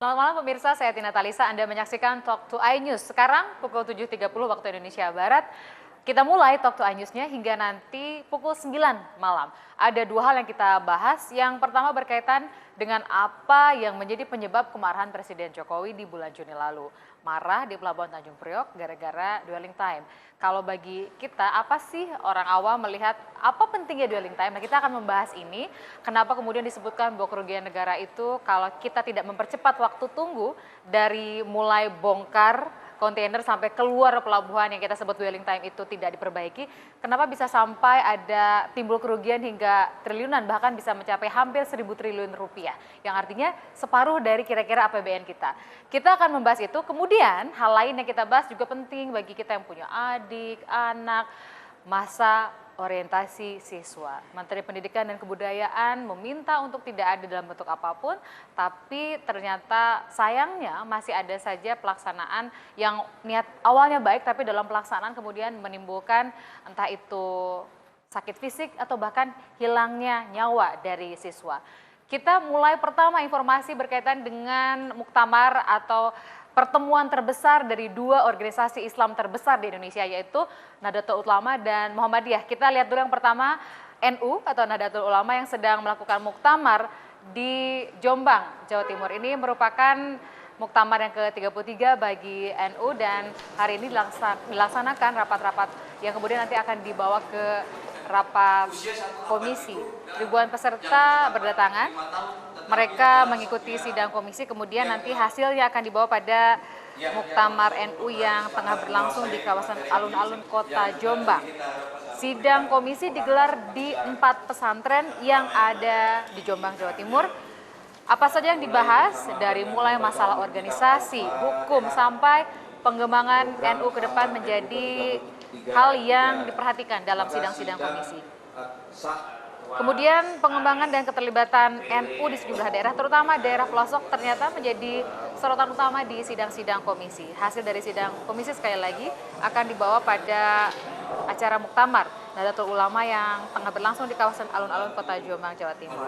Selamat malam pemirsa, saya Tina Talisa. Anda menyaksikan Talk to iNews. Sekarang pukul 7.30 waktu Indonesia Barat. Kita mulai Talk to iNews-nya hingga nanti pukul 9 malam. Ada dua hal yang kita bahas. Yang pertama berkaitan dengan apa yang menjadi penyebab kemarahan Presiden Jokowi di bulan Juni lalu. Marah di Pelabuhan Tanjung Priok gara-gara dwelling time. Kalau bagi kita, apa sih orang awam melihat apa pentingnya dwelling time? Nah, kita akan membahas ini. Kenapa kemudian disebutkan bahwa kerugian negara itu kalau kita tidak mempercepat waktu tunggu dari mulai bongkar kontainer sampai keluar pelabuhan yang kita sebut dwelling time itu tidak diperbaiki, kenapa bisa sampai ada timbul kerugian hingga triliunan, bahkan bisa mencapai hampir 1.000 triliun rupiah, yang artinya separuh dari kira-kira APBN kita. Kita akan membahas itu, kemudian hal lain yang kita bahas juga penting bagi kita yang punya adik, anak, masa orientasi siswa. Menteri Pendidikan dan Kebudayaan meminta untuk tidak ada dalam bentuk apapun, tapi ternyata sayangnya masih ada saja pelaksanaan yang niat awalnya baik, tapi dalam pelaksanaan kemudian menimbulkan entah itu sakit fisik atau bahkan hilangnya nyawa dari siswa. Kita mulai pertama informasi berkaitan dengan muktamar atau pertemuan terbesar dari dua organisasi Islam terbesar di Indonesia, yaitu Nahdlatul Ulama dan Muhammadiyah. Kita lihat dulu yang pertama, NU atau Nahdlatul Ulama yang sedang melakukan muktamar di Jombang, Jawa Timur. Ini merupakan muktamar yang ke-33 bagi NU dan hari ini dilaksanakan rapat-rapat yang kemudian nanti akan dibawa ke rapat komisi. Ribuan peserta berdatangan. Mereka mengikuti sidang komisi, kemudian nanti hasilnya akan dibawa pada muktamar NU yang tengah berlangsung di kawasan alun-alun kota Jombang. Sidang komisi digelar di 4 pesantren yang ada di Jombang, Jawa Timur. Apa saja yang dibahas dari mulai masalah organisasi, hukum, sampai pengembangan NU ke depan menjadi hal yang diperhatikan dalam sidang-sidang komisi. Kemudian pengembangan dan keterlibatan NU di sejumlah daerah, terutama daerah pelosok, ternyata menjadi sorotan utama di sidang-sidang komisi. Hasil dari sidang komisi sekali lagi akan dibawa pada acara muktamar Nahdlatul Ulama yang tengah berlangsung di kawasan alun-alun kota Jombang, Jawa Timur.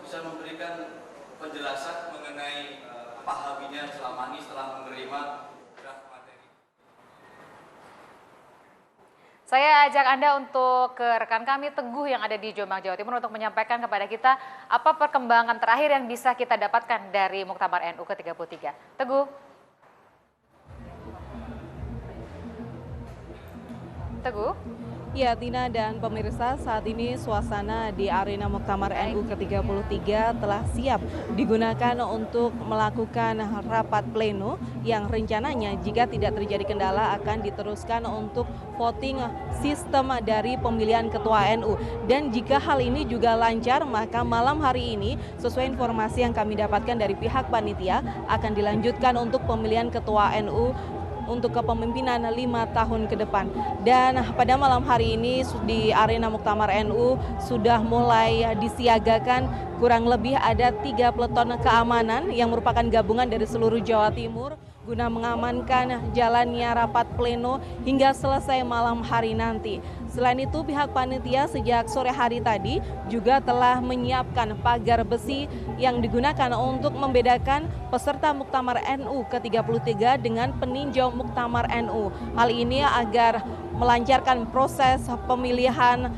Bisa memberikan penjelasan mengenai Pak Habibie selama ini setelah menerima draft materi. Saya ajak Anda untuk ke rekan kami Teguh yang ada di Jombang, Jawa Timur untuk menyampaikan kepada kita apa perkembangan terakhir yang bisa kita dapatkan dari Muktamar NU ke-33. Teguh. Teguh. Ya, Tina dan pemirsa, saat ini suasana di arena Muktamar NU ke-33 telah siap digunakan untuk melakukan rapat pleno yang rencananya jika tidak terjadi kendala akan diteruskan untuk voting sistem dari pemilihan ketua NU. Dan jika hal ini juga lancar, maka malam hari ini sesuai informasi yang kami dapatkan dari pihak panitia akan dilanjutkan untuk pemilihan ketua NU untuk kepemimpinan 5 tahun ke depan. Dan pada malam hari ini di arena Muktamar NU sudah mulai disiagakan kurang lebih ada 3 peleton keamanan yang merupakan gabungan dari seluruh Jawa Timur guna mengamankan jalannya rapat pleno hingga selesai malam hari nanti. Selain itu, pihak panitia sejak sore hari tadi juga telah menyiapkan pagar besi yang digunakan untuk membedakan peserta Muktamar NU ke-33 dengan peninjau Muktamar NU. Hal ini agar melancarkan proses pemilihan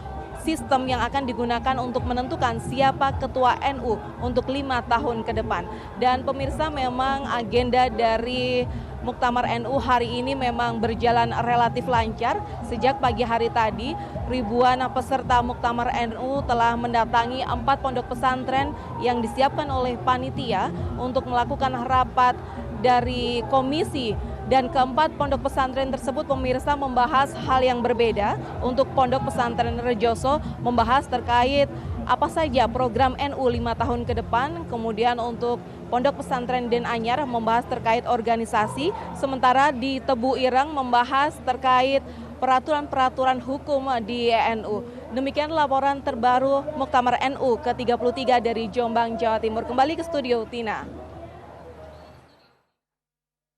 sistem yang akan digunakan untuk menentukan siapa ketua NU untuk 5 tahun ke depan. Dan pemirsa, memang agenda dari Muktamar NU hari ini memang berjalan relatif lancar. Sejak pagi hari tadi, ribuan peserta Muktamar NU telah mendatangi 4 pondok pesantren yang disiapkan oleh panitia untuk melakukan rapat dari komisi. Dan keempat pondok pesantren tersebut, pemirsa, membahas hal yang berbeda. Untuk pondok pesantren Rejoso membahas terkait apa saja program NU 5 tahun ke depan. Kemudian untuk pondok pesantren Den Anyar membahas terkait organisasi. Sementara di Tebu Ireng membahas terkait peraturan-peraturan hukum di NU. Demikian laporan terbaru Muktamar NU ke-33 dari Jombang, Jawa Timur. Kembali ke studio, Tina.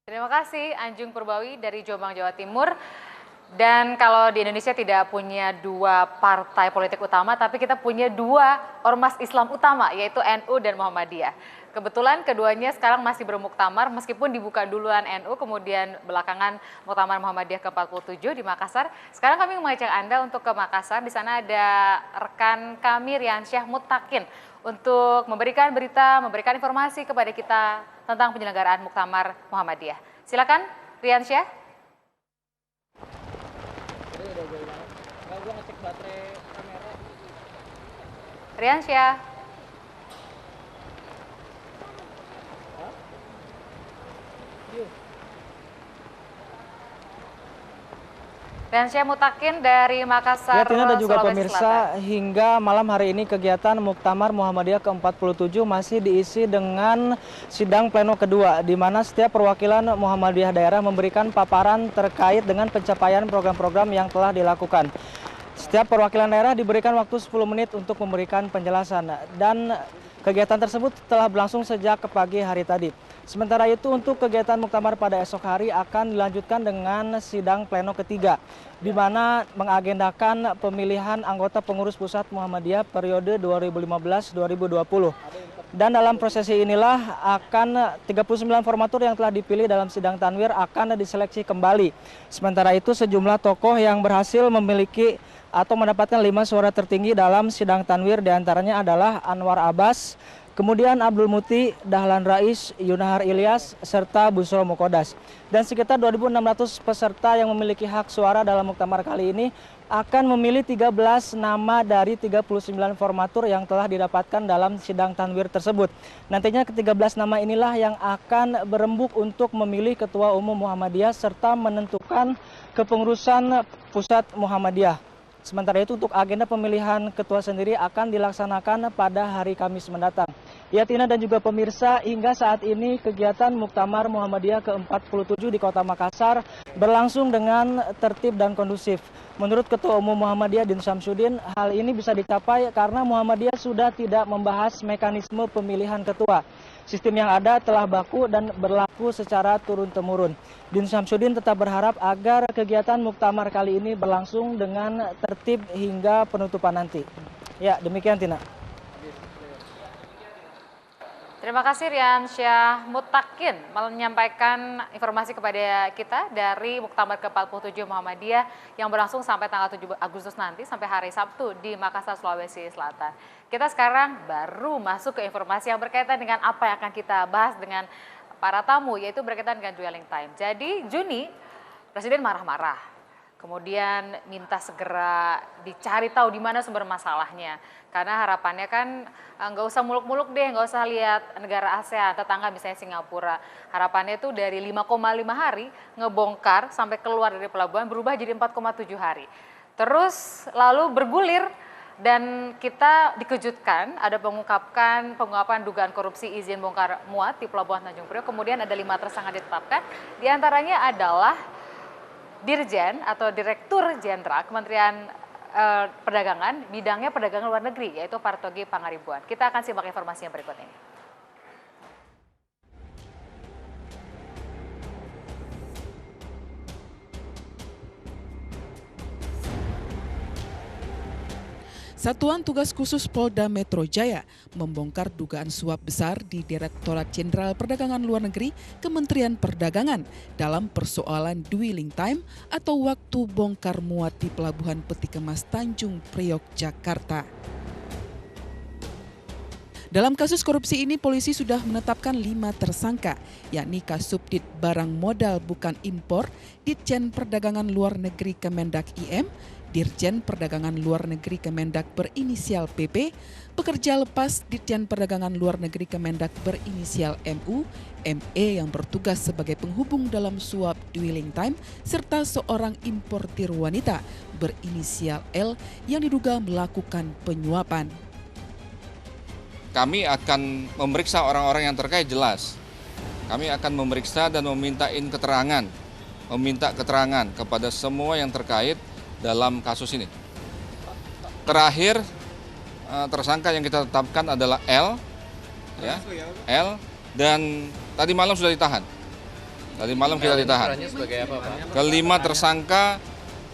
Terima kasih Anjung Purbawi dari Jombang, Jawa Timur. Dan kalau di Indonesia tidak punya dua partai politik utama, tapi kita punya dua ormas Islam utama, yaitu NU dan Muhammadiyah. Kebetulan keduanya sekarang masih bermuktamar, meskipun dibuka duluan NU, kemudian belakangan Muktamar Muhammadiyah ke-47 di Makassar. Sekarang kami mengajak Anda untuk ke Makassar. Di sana ada rekan kami Riansyah Mutakin untuk memberikan berita, memberikan informasi kepada kita tentang penyelenggaraan Muktamar Muhammadiyah. Silakan Riansyah. Riansyah. Riansyah Mutakin dari Makassar, Ya, Tina dan juga Sulawesi pemirsa, Selatan. hingga malam hari ini kegiatan Muktamar Muhammadiyah ke-47 masih diisi dengan sidang pleno kedua, di mana setiap perwakilan Muhammadiyah daerah memberikan paparan terkait dengan pencapaian program-program yang telah dilakukan. Setiap perwakilan daerah diberikan waktu 10 menit untuk memberikan penjelasan, dan kegiatan tersebut telah berlangsung sejak pagi hari tadi. Sementara itu, untuk kegiatan muktamar pada esok hari akan dilanjutkan dengan sidang pleno ketiga, di mana mengagendakan pemilihan anggota pengurus pusat Muhammadiyah periode 2015-2020. Dan dalam prosesi inilah akan 39 formatur yang telah dipilih dalam sidang tanwir akan diseleksi kembali. Sementara itu, sejumlah tokoh yang berhasil memiliki atau mendapatkan 5 suara tertinggi dalam sidang tanwir, diantaranya adalah Anwar Abbas, kemudian Abdul Muti, Dahlan Rais, Yunahar Ilyas, serta Busro Mukodas. Dan sekitar 2.600 peserta yang memiliki hak suara dalam muktamar kali ini akan memilih 13 nama dari 39 formatur yang telah didapatkan dalam sidang tanwir tersebut. Nantinya ke-13 nama inilah yang akan berembuk untuk memilih Ketua Umum Muhammadiyah serta menentukan kepengurusan pusat Muhammadiyah. Sementara itu, untuk agenda pemilihan ketua sendiri akan dilaksanakan pada hari Kamis mendatang. Ya, Tina dan juga pemirsa, hingga saat ini kegiatan Muktamar Muhammadiyah ke-47 di Kota Makassar berlangsung dengan tertib dan kondusif. Menurut Ketua Umum Muhammadiyah Din Syamsuddin, hal ini bisa dicapai karena Muhammadiyah sudah tidak membahas mekanisme pemilihan ketua. Sistem yang ada telah baku dan berlaku secara turun-temurun. Din Syamsuddin tetap berharap agar kegiatan muktamar kali ini berlangsung dengan tertib hingga penutupan nanti. Ya, demikian Tina. Terima kasih Riansyah Mutakin menyampaikan informasi kepada kita dari Muktamar ke-47 Muhammadiyah yang berlangsung sampai tanggal 7 Agustus nanti sampai hari Sabtu di Makassar, Sulawesi Selatan. Kita sekarang baru masuk ke informasi yang berkaitan dengan apa yang akan kita bahas dengan para tamu, yaitu berkaitan dengan dwelling time. Jadi Juni, Presiden marah-marah. Kemudian minta segera dicari tahu di mana sumber masalahnya. Karena harapannya kan nggak usah muluk-muluk deh, nggak usah lihat negara ASEAN, tetangga misalnya Singapura. Harapannya itu dari 5,5 hari ngebongkar sampai keluar dari pelabuhan berubah jadi 4,7 hari. Terus lalu bergulir dan kita dikejutkan ada pengungkapan dugaan korupsi izin bongkar muat di Pelabuhan Tanjung Priok. Kemudian ada 5 tersangka ditetapkan, diantaranya adalah Dirjen atau Direktur Jenderal Kementerian Perdagangan, bidangnya perdagangan luar negeri, yaitu Partogi Pangaribuan. Kita akan simak informasi yang berikut ini. Satuan Tugas Khusus Polda Metro Jaya membongkar dugaan suap besar di Direktorat Jenderal Perdagangan Luar Negeri Kementerian Perdagangan dalam persoalan dwelling time atau waktu bongkar muat di Pelabuhan Peti Kemas Tanjung Priok, Jakarta. Dalam kasus korupsi ini, polisi sudah menetapkan 5 tersangka, yakni Kasubdit Barang Modal Bukan Impor, Ditjen Perdagangan Luar Negeri Kemendak IM, Dirjen Perdagangan Luar Negeri Kemendak berinisial PP, pekerja lepas Ditjen Perdagangan Luar Negeri Kemendak berinisial MU, ME yang bertugas sebagai penghubung dalam suap dwelling time, serta seorang importir wanita berinisial L yang diduga melakukan penyuapan. Kami akan memeriksa orang-orang yang terkait jelas. Kami akan memeriksa dan meminta keterangan kepada semua yang terkait dalam kasus ini. Terakhir, tersangka yang kita tetapkan adalah L, ya, L, dan tadi malam sudah ditahan. Tadi malam kita ditahan. Kelima tersangka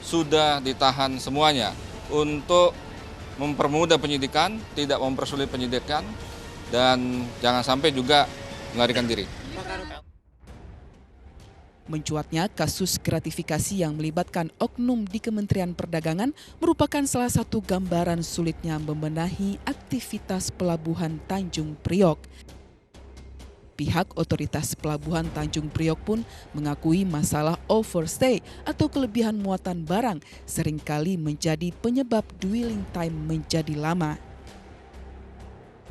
sudah ditahan semuanya untuk mempermudah penyidikan, tidak mempersulit penyidikan, dan jangan sampai juga melarikan diri. Mencuatnya kasus gratifikasi yang melibatkan oknum di Kementerian Perdagangan merupakan salah satu gambaran sulitnya membenahi aktivitas pelabuhan Tanjung Priok. Pihak otoritas pelabuhan Tanjung Priok pun mengakui masalah overstay atau kelebihan muatan barang seringkali menjadi penyebab dwelling time menjadi lama.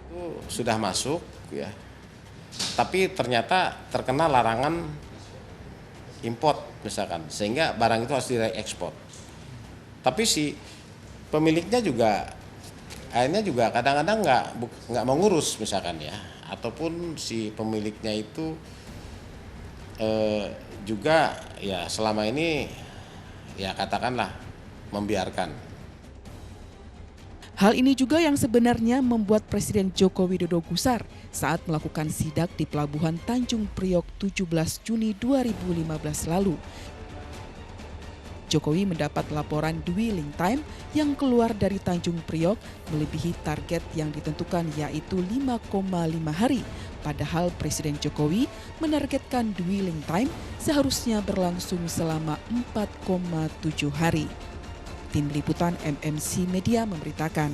Itu sudah masuk ya, tapi ternyata terkena larangan import misalkan, sehingga barang itu harus diekspor. Tapi si pemiliknya juga akhirnya juga kadang-kadang nggak mau ngurus misalkan ya, ataupun si pemiliknya itu juga ya selama ini ya katakanlah membiarkan. Hal ini juga yang sebenarnya membuat Presiden Joko Widodo gusar saat melakukan sidak di Pelabuhan Tanjung Priok 17 Juni 2015 lalu. Jokowi mendapat laporan dwelling time yang keluar dari Tanjung Priok melebihi target yang ditentukan yaitu 5,5 hari. Padahal Presiden Jokowi menargetkan dwelling time seharusnya berlangsung selama 4,7 hari. Tim Liputan MMC Media memberitakan.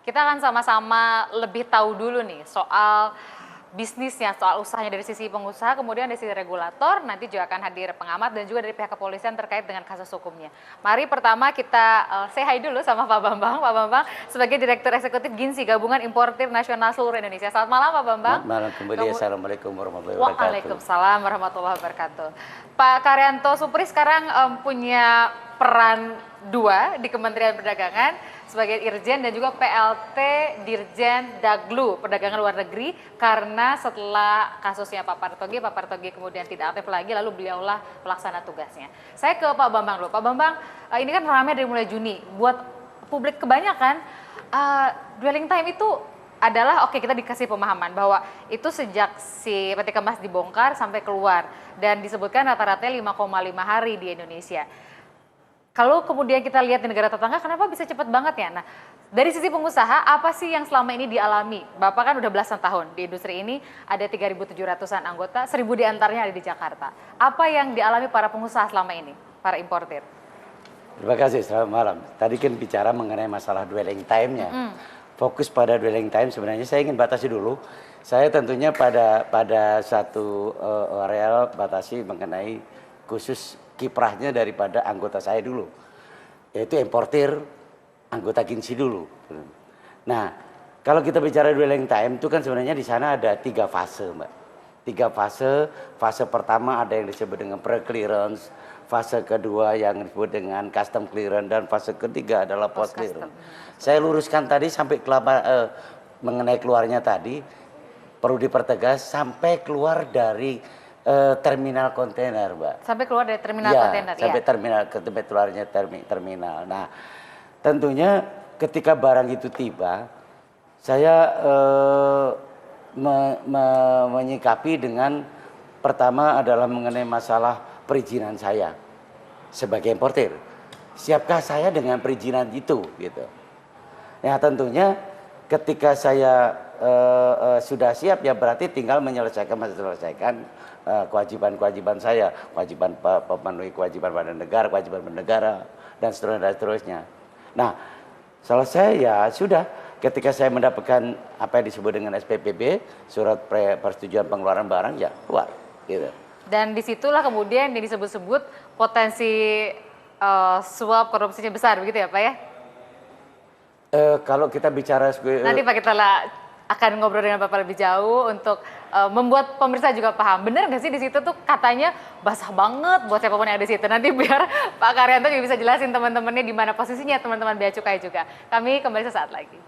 Kita akan sama-sama lebih tahu dulu nih soal bisnisnya, soal usahanya dari sisi pengusaha, kemudian dari sisi regulator, nanti juga akan hadir pengamat dan juga dari pihak kepolisian terkait dengan kasus hukumnya. Mari pertama kita say hi dulu sama Pak Bambang. Pak Bambang sebagai Direktur Eksekutif Ginsi, Gabungan Importir Nasional seluruh Indonesia. Selamat malam Pak Bambang. Selamat malam kembali. Assalamualaikum warahmatullahi wabarakatuh. Waalaikumsalam warahmatullahi wabarakatuh. Pak Karyanto Supri sekarang punya peran 2 di Kementerian Perdagangan sebagai Irjen dan juga PLT Dirjen Daglu Perdagangan Luar Negeri, karena setelah kasusnya Pak Partogi kemudian tidak aktif lagi, lalu beliaulah pelaksana tugasnya. Saya ke Pak Bambang dulu. Pak Bambang, ini kan ramai dari mulai Juni. Buat publik kebanyakan, dwelling time itu adalah kita dikasih pemahaman bahwa itu sejak si peti kemas dibongkar sampai keluar, dan disebutkan rata-rata 5,5 hari di Indonesia. Kalau kemudian kita lihat di negara tetangga, kenapa bisa cepat banget ya? Nah, dari sisi pengusaha, apa sih yang selama ini dialami? Bapak kan udah belasan tahun di industri ini, ada 3.700-an anggota, 1.000 diantaranya ada di Jakarta. Apa yang dialami para pengusaha selama ini, para importir? Terima kasih, selamat malam. Tadi kan bicara mengenai masalah dwelling time-nya. Fokus pada dwelling time sebenarnya saya ingin batasi dulu. Saya tentunya pada satu areal batasi mengenai khusus kiprahnya daripada anggota saya dulu, yaitu importir anggota Ginsi dulu. Nah, kalau kita bicara dwelling time itu kan sebenarnya di sana ada 3 fase, Mbak. 3 fase. Fase pertama ada yang disebut dengan pre-clearance, fase kedua yang disebut dengan custom clearance, dan fase ketiga adalah post clearance. Saya luruskan tadi sampai mengenai keluarnya tadi, perlu dipertegas sampai keluar dari terminal kontainer, Mbak. Sampai keluar dari terminal kontainer, sampai ya? terminal, ke tempat keluarnya terminal. Nah, tentunya ketika barang itu tiba, saya menyikapi dengan pertama adalah mengenai masalah perizinan saya sebagai importir. Siapkah saya dengan perizinan itu, gitu? Ya, tentunya ketika saya sudah siap, ya berarti tinggal menyelesaikan kewajiban-kewajiban saya, kewajiban memenuhi kewajiban pada negara, kewajiban bernegara, dan seterusnya. Nah, selesai ya sudah. Ketika saya mendapatkan apa yang disebut dengan SPPB, surat persetujuan pengeluaran barang, ya keluar. Gitu. Dan disitulah kemudian yang disebut-sebut potensi suap korupsinya besar, begitu ya Pak ya? Kalau kita bicara nanti Pak kita akan ngobrol dengan Bapak lebih jauh untuk membuat pemirsa juga paham. Bener nggak sih di situ tuh katanya basah banget buat siapapun yang ada di situ. Nanti biar Pak Karyanto juga bisa jelasin teman-temannya di mana posisinya teman-teman Bea Cukai juga. Kami kembali sesaat lagi.